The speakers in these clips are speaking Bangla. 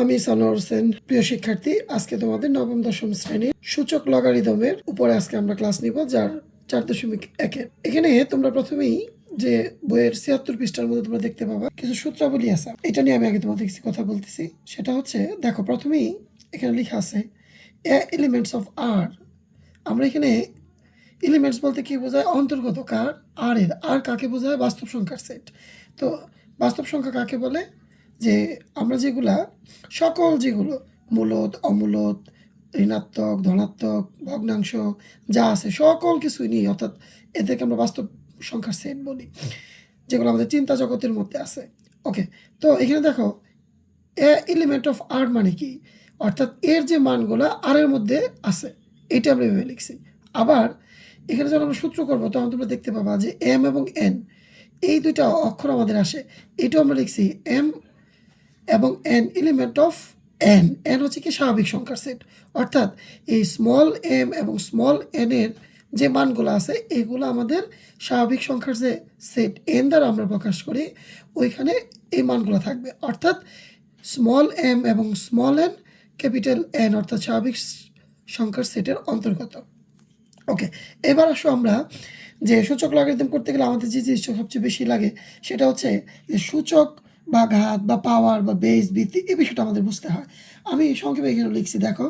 আমি সানোয়ার হোসেন, প্রিয় শিক্ষার্থী। আজকে তোমাদের নবম দশম শ্রেণীর সূচক লগারিদমের উপরে আজকে আমরা ক্লাস নিব, যার 4.1-এর। এখানে তোমরা প্রথমেই যে বইয়ের 76 পৃষ্ঠার মধ্যে তোমরা দেখতে পাবা কিছু সূত্রাবলী আছে। এটা নিয়ে আমি আগে তোমাদের কিছু কথা বলতেছি। সেটা হচ্ছে, দেখো, প্রথমেই এখানে লেখা আছে এলিমেন্টস অফ আর। আমরা এখানে এলিমেন্টস বলতে কি বোঝায়? অন্তর্গত কার? আর এর। আর কাকে বোঝায়? বাস্তব সংখ্যার সেট। তো বাস্তব সংখ্যা কাকে বলে? যে আমরা যেগুলো মূলদ, অমূলদ, ঋণাত্মক, ধনাত্মক, ভগ্নাংশ যা আছে সকল কিছুই নিয়ে, অর্থাৎ এদেরকে আমরা বাস্তব সংখ্যার সেট বলি, যেগুলো আমাদের চিন্তা জগতের মধ্যে আছে। ওকে, তো এখানে দেখো এলিমেন্ট অফ আর মানে কি? অর্থাৎ এর যে মানগুলো আর এর মধ্যে আছে, এটা আমরা ভেবে লিখছি। আবার এখানে যখন আমরা সূত্র করবো তখন তোমরা দেখতে পাবা যে এম এবং এন, এই দুইটা অক্ষর আমাদের আসে। এটাও আমরা লিখছি এম এবং N, element of N. N হচ্ছে কি? স্বাভাবিক সংখ্যার সেট। অর্থাৎ এই স্মল এম এবং স্মল এন এর যে মানগুলো আছে, এগুলো আমাদের স্বাভাবিক সংখ্যার যে সেট এন দ্বারা আমরা প্রকাশ করি, ওইখানে এই মানগুলো থাকবে। অর্থাৎ স্মল এম এবং স্মল এন, ক্যাপিটাল এন, অর্থাৎ স্বাভাবিক সংখ্যার সেটের অন্তর্গত। ওকে, এবার আসো আমরা যে সূচক লগারিদম করতে গেলে আমাদের যে জিনিসটা সবচেয়ে বেশি লাগে, সেটা হচ্ছে যে সূচক বা ঘাত বা পাওয়ার বা বেস, ভিত্তি, এই বিষয়টা আমাদের বুঝতে হয়। আমি সংক্ষেপে এখানে লিখছি, দেখো,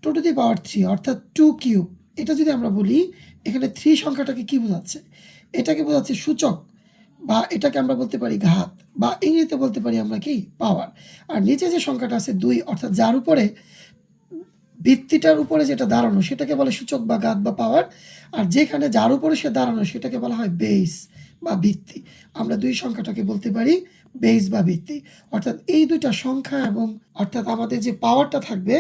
2 to the power 3 অর্থাৎ 2³ এটা যদি আমরা বলি, এখানে 3 সংখ্যাটাকে কি বোঝাচ্ছে? এটাকে বোঝাচ্ছে সূচক, বা এটাকে আমরা বলতে পারি ঘাত, বা ইংরেজিতে বলতে পারি আমরা কি? পাওয়ার। আর নিচে যে সংখ্যাটা আছে 2, অর্থাৎ যার উপরে, ভিত্তিটার উপরে যেটা দাঁড়ানো, সেটাকে বলে সূচক বা ঘাত বা পাওয়ার। আর যেখানে যার উপরে সে দাঁড়ানো, সেটাকে বলা হয় বেস বা ভিত্তি। আমরা দুই সংখ্যাটাকে বলতে পারি বেস বা ভিত্তি। অর্থাৎ এই দুইটা সংখ্যা এবং অর্থাৎ আমাদের যে পাওয়ারটা থাকবে,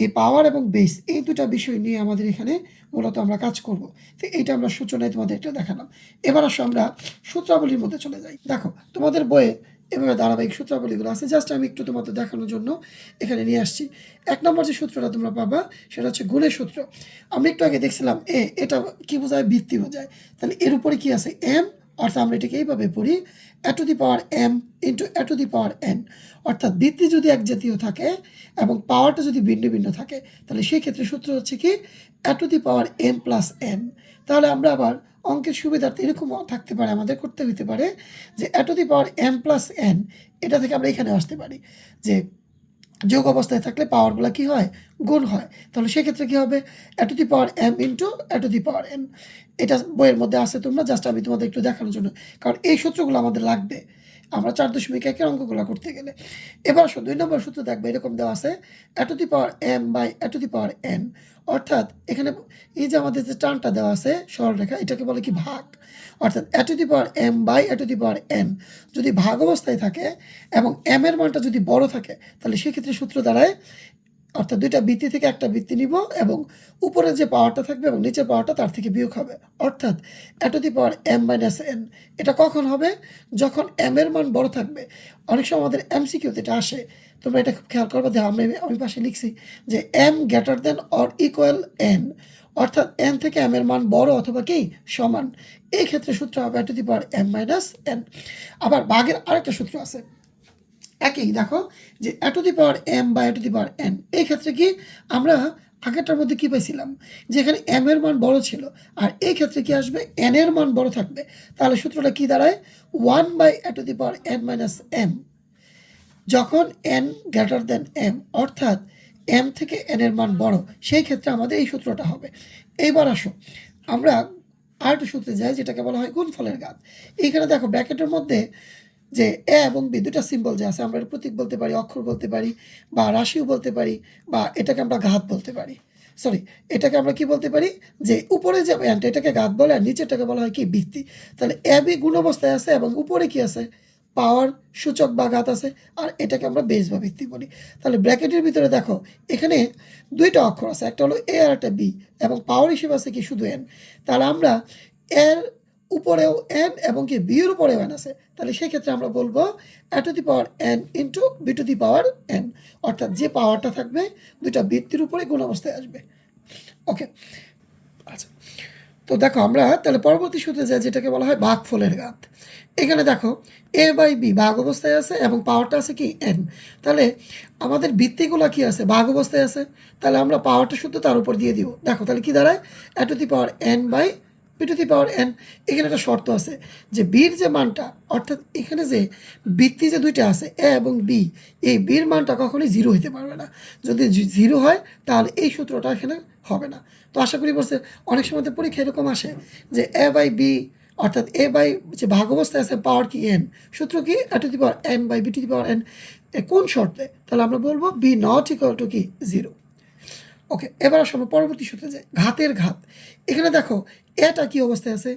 এই পাওয়ার এবং বেস, এই দুটা বিষয় নিয়ে আমাদের এখানে মূলত আমরা কাজ করব। তো এইটা আমরা সূচনায় তোমাদের এটা দেখালাম। এবার আসো আমরা সূত্রাবলীর মধ্যে চলে যাই। দেখো, তোমাদের বইয়ে এভাবে ধারাবাহিক সূত্রাবলীগুলো আছে। জাস্ট আমি একটু তোমাদের দেখানোর জন্য এখানে নিয়ে আসছি। 1 নম্বর যে সূত্রটা তোমরা পাবা, সেটা হচ্ছে গুণের সূত্র। আমরা একটু আগে দেখছিলাম এটা কি বোঝায়? ভিত্তি বোঝায়। তাহলে এর উপরে কি আছে? এম। অর্থাৎ আমরা এটাকে এইভাবে পড়ি, A to the power M into A to the power N. অর্থাৎ ভিত্তি যদি এক জাতীয় থাকে এবং পাওয়ারটা যদি ভিন্ন ভিন্ন থাকে, তাহলে সেই ক্ষেত্রে সূত্র হচ্ছে কি? A to the power M plus N. তাহলে আমরা আবার অঙ্কের সুবিধার্থে এরকম থাকতে পারে, আমাদের করতে হইতে পারে যে A to the power M plus N, এটা থেকে আমরা এখানে আসতে পারি যে যোগ অবস্থায় থাকলে পাওয়ারগুলো কি হয়? গুণ হয়। তাহলে সেক্ষেত্রে কি হবে? A to the power M into A to the power N. এটা বইয়ের মধ্যে আছে, তোমরা জাস্ট আমি তোমাদের একটু দেখানোর জন্য, কারণ এই সূত্রগুলো আমাদের লাগবে আমরা 4.1-এর অঙ্কগুলো করতে গেলে। এবার আসো 2 নম্বর সূত্র দেখবে, এরকম দেওয়া আছে A to the power M by A to the power N. অর্থাৎ এখানে এই যে আমাদের যে টানটা দেওয়া আছে সরলরেখা, এটাকে বলে কি? ভাগ। অর্থাৎ A to the power M by A to the power N যদি ভাগ অবস্থায় থাকে এবং এম এর মানটা যদি বড় থাকে, তাহলে সেক্ষেত্রে সূত্র দাঁড়ায়, অর্থাৎ দুইটা বৃত্তি থেকে একটা বৃত্তি নিব এবং উপরে যে পাওয়ারটা থাকবে এবং নিচের পাওয়ারটা তার থেকে বিয়োগ হবে। অর্থাৎ A to the power M minus N. এটা কখন হবে? যখন এম এর মান বড় থাকবে। অনেক সময় আমাদের এমসিকিউতে এটা আসে, তোমরা এটা খুব খেয়াল করবে। দেখো, আমি পাশে লিখছি যে M greater than or equal N, অর্থাৎ এন থেকে এম এর মান বড় অথবা কি? সমান। এই ক্ষেত্রে সূত্র হবে A to the power M minus N. আবার ভাগের আরেকটা সূত্র আছে একই, দেখো, যে A to the power M বা এ টু দি পাওয়ার এন। এই ক্ষেত্রে কি? আমরা আগেরটার মধ্যে কি পাইছিলাম? যে এখানে এম এর মান বড় ছিল, আর এই ক্ষেত্রে কি আসবে? এন এর মান বড় থাকবে। তাহলে সূত্রটা কি দাঁড়ায়? 1 by A to the power N minus M, যখন এন গ্রেটার দেন এম, অর্থাৎ এম থেকে এন এর মান বড়, সেই ক্ষেত্রে আমাদের এই সূত্রটা হবে। এইবার আসো আমরা আরেকটা সূত্রে যাই, যেটাকে বলা হয় গুণফলের ঘাত। এইখানে দেখো ব্র্যাকেটের মধ্যে যে এ এবং বি দুটা সিম্বল যে আছে, আমরা এর প্রতীক বলতে পারি, অক্ষর বলতে পারি, বা রাশিও বলতে পারি, বা এটাকে আমরা ঘাত বলতে পারি। সরি, এটাকে আমরা কি বলতে পারি? যে উপরে যে ব্যান্ড, এটাকে ঘাত বলে, আর নিচেরটাকে বলা হয় কি? বৃত্তি। তাহলে এ বি গুণ অবস্থায় আছে এবং উপরে কি আছে? পাওয়ার, সূচক বা ঘাত আছে, আর এটাকে আমরা বেস বা ভিত্তি বলি। তাহলে ব্র্যাকেটের ভিতরে দেখো এখানে দুইটা অক্ষর আছে, একটা হলো এ আর একটা বি, এবং পাওয়ার হিসেবে আছে কি? শুধু এন। তাহলে আমরা এর উপরেও এন এবং কি বি এর উপরেও এন আছে, তাহলে সেই ক্ষেত্রে আমরা বলবো A to the power N into B to the power N. অর্থাৎ যে পাওয়ারটা থাকবে দুইটা বৃত্তির উপরে গুণ অবস্থায় আসবে। ওকে, আচ্ছা, তো দেখো আমরা তাহলে পরবর্তী সূত্রে যাই, যেটাকে বলা হয় ভাগফলের ঘাত। এখানে দেখো এ বাই বি ভাগ অবস্থায় আছে এবং পাওয়ারটা আছে কি এন। তাহলে আমাদের ভিত্তিগুলো কি আছে, ভাগ অবস্থায় আছে। তাহলে আমরা পাওয়ারটা শুদ্ধ তার উপর দিয়ে দিব। দেখো তাহলে কি দাঁড়ায়, A to the power N by B to the power N. এখানে একটা শর্ত আছে যে বির যে মানটা, অর্থাৎ এখানে যে ভিত্তি যে দুইটা আছে এ এবং বি, এই বির মানটা কখনোই জিরো হইতে পারবে না। যদি জিরো হয় তাহলে এই সূত্রটা এখানে হবে না। তো আশা করি বলছে, অনেক সময় তো পরীক্ষা এরকম আসে যে এ বাই বি, অর্থাৎ এ বাই যে ভাগ অবস্থায় আছে পাওয়ার কি এন, সূত্র কি A to the power N by B to the power N. কোন শর্তে, তাহলে আমরা বলবো বি নট ইকুয়াল টু কি জিরো। ওকে, এবার আসলে পরবর্তী সূত্রে যাই, ঘাতের ঘাত। এখানে দেখো এটা কি অবস্থায় আছে,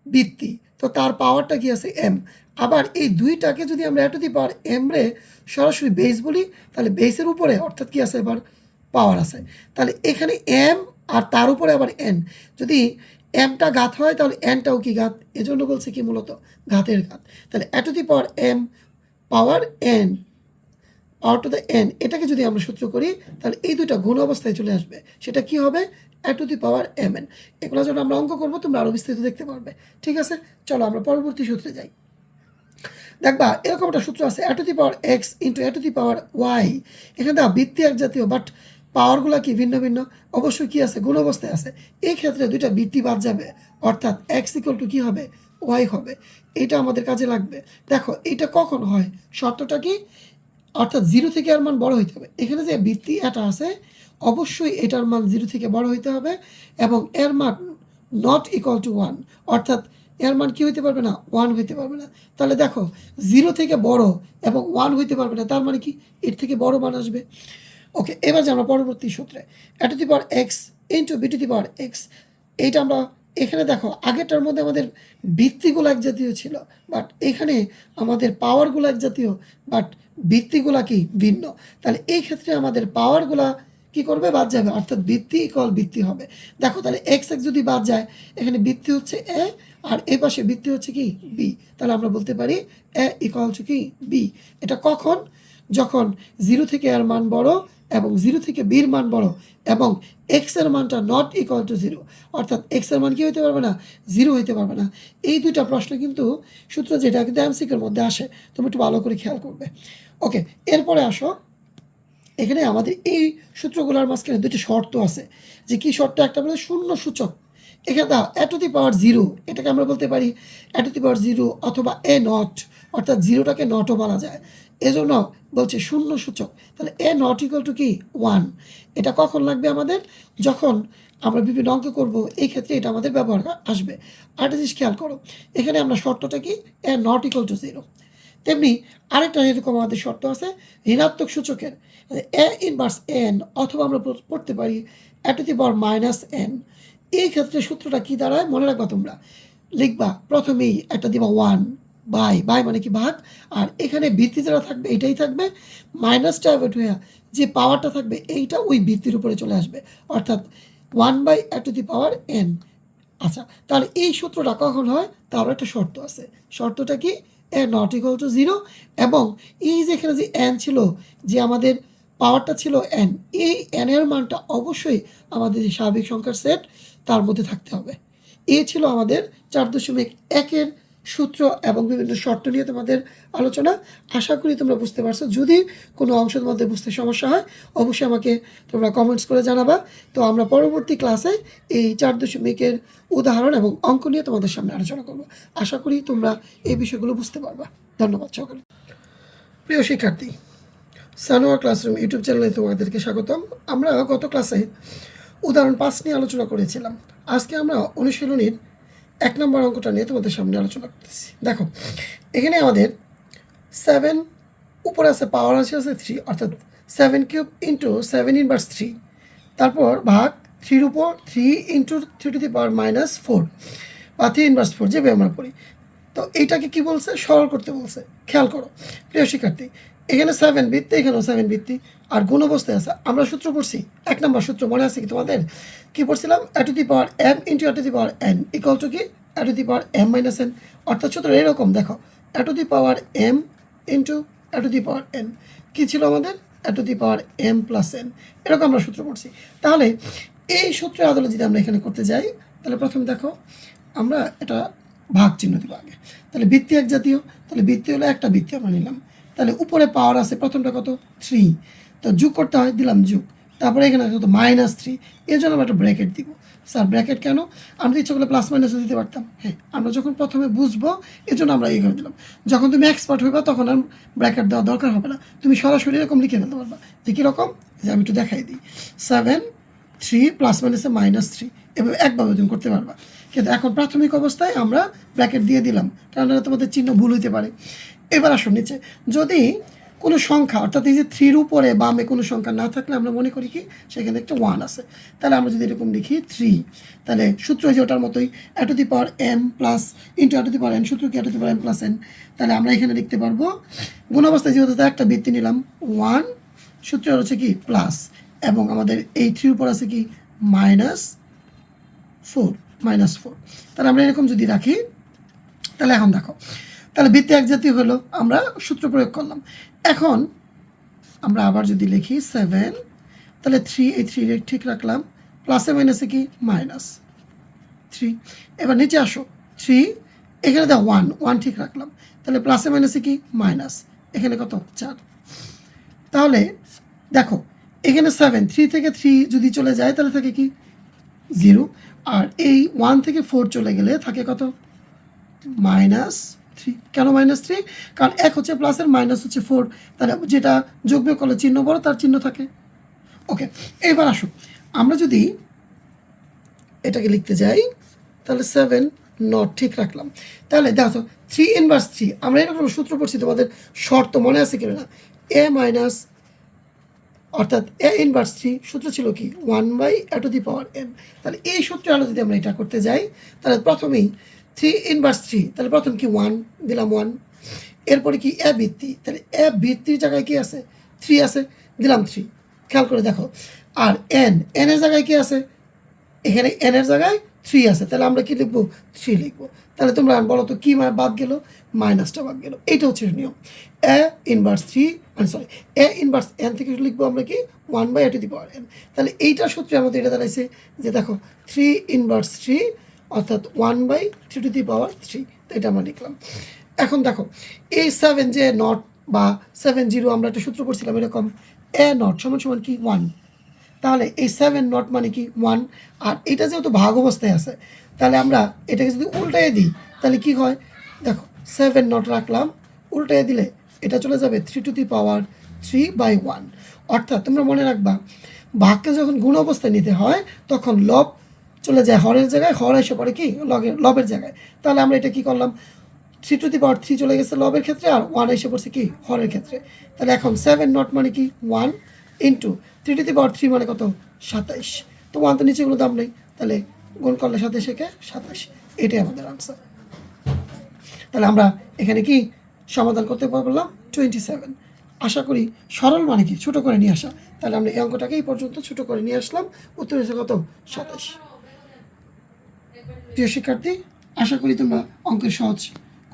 বৃত্তি, তো তার পাওয়ারটা কি আছে এম। আবার এই দুইটাকে যদি আমরা এ টু দি পাওয়ার এম রে সরাসরি বেস বলি, তাহলে বেসের উপরে অর্থাৎ কি আছে এবার পাওয়ার আছে। তাহলে এখানে এম আর তার উপরে আবার এন, যদি এমটা ঘাত হয় তাহলে এনটাও কি ঘাত, এজন্য বলছে কি মূলত ঘাতের ঘাত। তাহলে A to the power M power N power to the N, এটাকে যদি আমরা সূত্র করি তাহলে এই দুইটা গুণ অবস্থায় চলে আসবে। সেটা কি হবে, A to the power M N. এগুলো যখন আমরা অঙ্ক করবো তোমরা আরও বিস্তারিত দেখতে পারবে। ঠিক আছে, চলো আমরা পরবর্তী সূত্রে যাই। দেখবা এরকম একটা সূত্র আছে, A to the power X into A to the power Y. এখানে দেখো বৃত্তি এক জাতীয়, বাট পাওয়ারগুলো কি ভিন্ন ভিন্ন। অবশ্যই কি আছে, গুণ অবস্থায় আছে। এই ক্ষেত্রে দুইটা বৃত্তি বাদ যাবে, অর্থাৎ এক্স ইকুয়াল টু কী হবে, ওয়াই হবে। এটা আমাদের কাজে লাগবে। দেখো এটা কখন হয়, শর্তটা কি, অর্থাৎ জিরো থেকে এর মান বড় হইতে হবে। এখানে যে বৃত্তি এটা আছে অবশ্যই এটার মান জিরো থেকে বড় হইতে হবে এবং এর মান নট ইকুয়াল টু ওয়ান, অর্থাৎ এর মান কি হইতে পারবে না, ওয়ান হইতে পারবে না। তাহলে দেখো জিরো থেকে বড় এবং ওয়ান হইতে পারবে না, তার মানে কি এর থেকে বড় মান আসবে। ওকে, এবার যে আমরা পরবর্তী সূত্রে A to the power X into B to the power X, এইটা আমরা এখানে দেখো আগেরটার মধ্যে আমাদের ভিত্তিগুলো এক জাতীয় ছিল, বাট এখানে আমাদের পাওয়ারগুলো এক জাতীয়, বাট ভিত্তিগুলা কি ভিন্ন। তাহলে এই ক্ষেত্রে আমাদের পাওয়ারগুলা কি করবে, বাদ যাবে, অর্থাৎ ভিত্তি ইকুয়াল ভিত্তি হবে। দেখো তাহলে এক্স এক্স যদি বাদ যায়, এখানে ভিত্তি হচ্ছে এ আর এই পাশে ভিত্তি হচ্ছে কি বি। তাহলে আমরা বলতে পারি এ ইকুয়াল টু কি বি। এটা কখন, যখন জিরো থেকে এর মান বড় এবং জিরো থেকে বির মান বড় এবং এক্স এর মানটা নট ইকুয়াল টু জিরো, অর্থাৎ এক্স এর মান কি হইতে পারবে না, জিরো হইতে পারবে না। এই দুইটা প্রশ্ন কিন্তু সূত্র যেটা কিন্তু এমসিকিউর মধ্যে আসে, তুমি একটু ভালো করে খেয়াল করবে। ওকে, এরপরে আসো, এখানে আমাদের এই সূত্রগুলোর মাঝখানে দুটি শর্ত আছে। যে কি শর্ত, একটা বলে শূন্য সূচক। এখানে দাও এ টু দি পাওয়ার জিরো, এটাকে আমরা বলতে পারি A to the power zero অথবা এ নট, অর্থাৎ জিরোটাকে নটও বলা যায়, এজন্য বলছে শূন্য সূচক। তাহলে এ নট ইকুয়াল টু কি ওয়ান। এটা কখন লাগবে আমাদের, যখন আমরা বিভিন্ন অঙ্ক করব, এই ক্ষেত্রে এটা আমাদের ব্যবহার আসবে। আরেকটা জিনিস খেয়াল করো, এখানে আমরা শর্তটা কি এ নট ইকুয়াল টু জিরো। তেমনি আরেকটা এরকম আমাদের শর্ত আছে ঋণাত্মক সূচকের, এ ইনভার্স এন, অথবা আমরা পড়তে পারি A to the power minus N. এই ক্ষেত্রে সূত্রটা কি দাঁড়ায় মনে রাখবা, তোমরা লিখবা প্রথমেই একটা দিবা ওয়ান বাই, বাই মানে কি ভাগ, আর এখানে ভিত্তি যারা থাকবে এটাই থাকবে, মাইনাসটা হয়ে যে পাওয়ারটা থাকবে এইটা ওই ভিত্তির উপরে চলে আসবে, অর্থাৎ one by A to the power N. আচ্ছা, তাহলে এই সূত্রটা কখন হয়, তারও একটা শর্ত আছে। শর্তটা কি, এ নট ইকুয়াল টু জিরো, এবং এই যে এখানে যে এন ছিল, যে আমাদের পাওয়ারটা ছিল এন, এই এনের মানটা অবশ্যই আমাদের যে স্বাভাবিক সংখ্যার সেট তার মধ্যে থাকতে হবে। এই ছিল আমাদের 4.1-এর সূত্র এবং বিভিন্ন শর্ত নিয়ে তোমাদের আলোচনা। আশা করি তোমরা বুঝতে পারছো। যদি কোনো অংশের মধ্যে বুঝতে সমস্যা হয় অবশ্যই আমাকে তোমরা কমেন্টস করে জানাবা। তো আমরা পরবর্তী ক্লাসে এই 4.1-এর উদাহরণ এবং অঙ্ক নিয়ে তোমাদের সামনে আলোচনা করব। আশা করি তোমরা এই বিষয়গুলো বুঝতে পারবা। ধন্যবাদ সকল। প্রিয় শিক্ষার্থী, সানোয়ার ক্লাসরুম ইউটিউব চ্যানেলে তোমাদেরকে স্বাগতম। আমরা গত ক্লাসে উদাহরণ 5 নিয়ে আলোচনা করেছিলাম। আজকে আমরা অনুশীলনীর 1 নম্বর অঙ্কটা নিয়ে তোমাদের সামনে আলোচনা করতেছি। দেখো এখানে আমাদের 7 উপরে আছে, পাওয়ার আছে 3, অর্থাৎ 7 কিউব ইন্টু 7 ইনভার্স 3, তারপর ভাগ 3 উপর 3 into 3 two the power minus 4 বা 3 ইনভার্স 4, যেভাবে আমরা পড়ি। তো এইটাকে কি বলছে, সরল করতে বলছে। খেয়াল করো প্রিয় শিক্ষার্থী, এখানে 7 ভিত্তি, এখানেও 7 ভিত্তি, আর গুণ অবস্থায় আছে। আমরা সূত্র পড়ছি 1 নম্বর সূত্র, মনে আছে কি তোমাদের, কি পড়ছিলাম, A to the power M into A to the power N equal to কি A to the power M minus N. অর্থাৎ সূত্র এরকম, দেখো A to the power M into A to the power N, কী ছিল আমাদের, A to the power M plus N. এরকম আমরা সূত্র পড়ছি। তাহলে এই সূত্রের আদলে যদি আমরা এখানে করতে যাই, তাহলে প্রথম দেখো আমরা এটা ভাগ চিহ্ন দেবো আগে। তাহলে বৃত্তি এক জাতীয়, তাহলে বৃত্তি হলো একটা বৃত্তি আমরা নিলাম। তাহলে উপরে পাওয়ার আছে প্রথমটা কত 3, তো যোগ করতে হয় দিলাম যোগ, তারপরে এখানে কত -3, এর জন্য আমরা একটা ব্র্যাকেট দিব। স্যার ব্র্যাকেট কেন? আমরা ইচ্ছা করলে প্লাস মাইনাসও দিতে পারতাম। হ্যাঁ, আমরা যখন প্রথমে বুঝবো এর জন্য আমরা এই করে দিলাম। যখন তুমি এক্সপার্ট হইবা তখন আর ব্র্যাকেট দেওয়ার দরকার হবে না, তুমি সরাসরি এরকম লিখে ফেলতে পারবা। যে কীরকম, যে আমি একটু দেখাই দিই, 7 3 প্লাস মাইনাসে -3, এভাবে একভাবে তুমি করতে পারবা। কিন্তু এখন প্রাথমিক অবস্থায় আমরা ব্র্যাকেট দিয়ে দিলাম, কারণ তোমাদের চিহ্ন ভুল হইতে পারে। এবার আসুন নিচে, যদি কোনো সংখ্যা অর্থাৎ এই যে 3-র উপরে বামে কোনো সংখ্যা না থাকলে আমরা মনে করি কি সেখানে একটা 1 আছে, তাহলে আমরা যদি এরকম লিখি 3, তাহলে সূত্র হয়েছে ওটার মতোই a two the power m plus into a two the power n, সূত্র কি a two the power m plus n। তাহলে আমরা এখানে লিখতে পারবো গুণ অবস্থায় যেহেতু একটা বৃত্তি নিলাম 1, সূত্র হচ্ছে কি প্লাস, এবং আমাদের এই 3-র উপর আছে কি -4, তাহলে আমরা এরকম যদি রাখি, তাহলে এখন দেখো, তাহলে বৃত্তি এক জাতীয় হলো, আমরা সূত্র প্রয়োগ করলাম। এখন আমরা আবার যদি লিখি 7, তাহলে 3, এই 3 ঠিক রাখলাম, প্লাসে মাইনাসে কি -3। এবার নিচে আসো, 3 এখানে দাও 1 ঠিক রাখলাম, তাহলে প্লাসে মাইনাসে কি মাইনাস, এখানে কত 4। তাহলে দেখো এখানে 7, 3 থেকে 3 যদি চলে যায় তাহলে থাকে কি 0, আর এই 1 থেকে 4 চলে গেলে থাকে কত -3। কেন -3? কারণ এক হচ্ছে প্লাসের, মাইনাস হচ্ছে 4, তাহলে যেটা যোগ বিয়োগ করলে চিহ্ন বড় তার চিহ্ন থাকে। ওকে, এবার আসুন আমরা যদি এটাকে লিখতে যাই, তাহলে 7 নট ঠিক রাখলাম, তাহলে দেখো 3 ইনভার্স 3, আমরা এরকম সূত্র পড়ছি, তোমাদের শর্ত মনে আছে কিনা, a মাইনাস অর্থাৎ a ইনভার্স 3 সূত্র ছিল কি 1/a two the power n। তাহলে এই সূত্রে আলো যদি আমরা এটা করতে যাই, তাহলে প্রথমেই 3 ইনভার্স 3, তাহলে প্রথম কি 1 দিলাম 1, এরপরে কি a বৃত্তি, তাহলে a বৃত্তির জায়গায় কি আছে 3 আছে, দিলাম 3, খেয়াল করে দেখো। আর n এর জায়গায় কি আছে, এখানে n এর জায়গায় 3 আছে, তাহলে আমরা কি লিখবো 3 লিখবো। তাহলে তোমরা বলো তো কি বাদ গেল, মাইনাসটা বাদ গেল। এইটা হচ্ছে নিয়ম। a ইনভার্স 3 মানে সরি a ইনভার্স n থেকে লিখবো আমরা কি 1/a two the power n। তাহলে এইটা সূত্রে আমাদের এটা দাঁড়াইছে যে দেখো 3 ইনভার্স 3 অর্থাৎ 1/3 টু দি পাওয়ার 3, তো এটা আমরা লিখলাম। এখন দেখো এই 7 যে নট বা 7-0 আমরা একটা সূত্র পড়ছিলাম এরকম, a নট সমান সমান কি 1, তাহলে এই 7 নট মানে কি 1, আর এটা যেহেতু ভাগ অবস্থায় আছে, তাহলে আমরা এটাকে যদি উল্টায় দিই তাহলে কি হয়, দেখো 7 নট রাখলাম, উল্টায় দিলে এটা চলে যাবে 3 টু দি পাওয়ার 3/1। অর্থাৎ তোমরা মনে রাখবা ভাগকে যখন গুণ অবস্থায় নিতে হয় তখন লব চলে যায় হরের জায়গায়, হর এসে পড়ে কি লবের জায়গায়। তাহলে আমরা এটা কি করলাম, 3 টু দি পাওয়ার 3 চলে গেছে লবের ক্ষেত্রে, আর 1 এসে পড়ছে কি হরের ক্ষেত্রে। তাহলে এখন 7 নট মানে কি 1 ইন্টু 3 টু দি পাওয়ার 3 মানে কত 27, তো 1 তো নিচে কোনো দাম নেই, তাহলে গুণ করলে 27 কে 27, এটাই আমাদের আনসার। তাহলে আমরা এখানে কি সমাধান করতে পারলাম 27। আশা করি সরল মানে কি ছোটো করে নিয়ে আসা, তাহলে আমরা এই অঙ্কটাকে এই পর্যন্ত ছোটো করে নিয়ে আসলাম, উত্তর হয়েছে কত 27। প্রিয় শিক্ষার্থী, আশা করি তোমরা অঙ্কের সহজ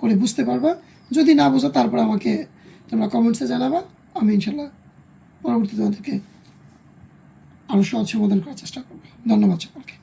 করে বুঝতে পারবা। যদি না বোঝো তারপর আমাকে তোমরা কমেন্টসে জানাবা, আমি ইনশাল্লাহ পরবর্তীতে তোমাদেরকে আরও সহজ সমাধান করার চেষ্টা করব। ধন্যবাদ সকলকে।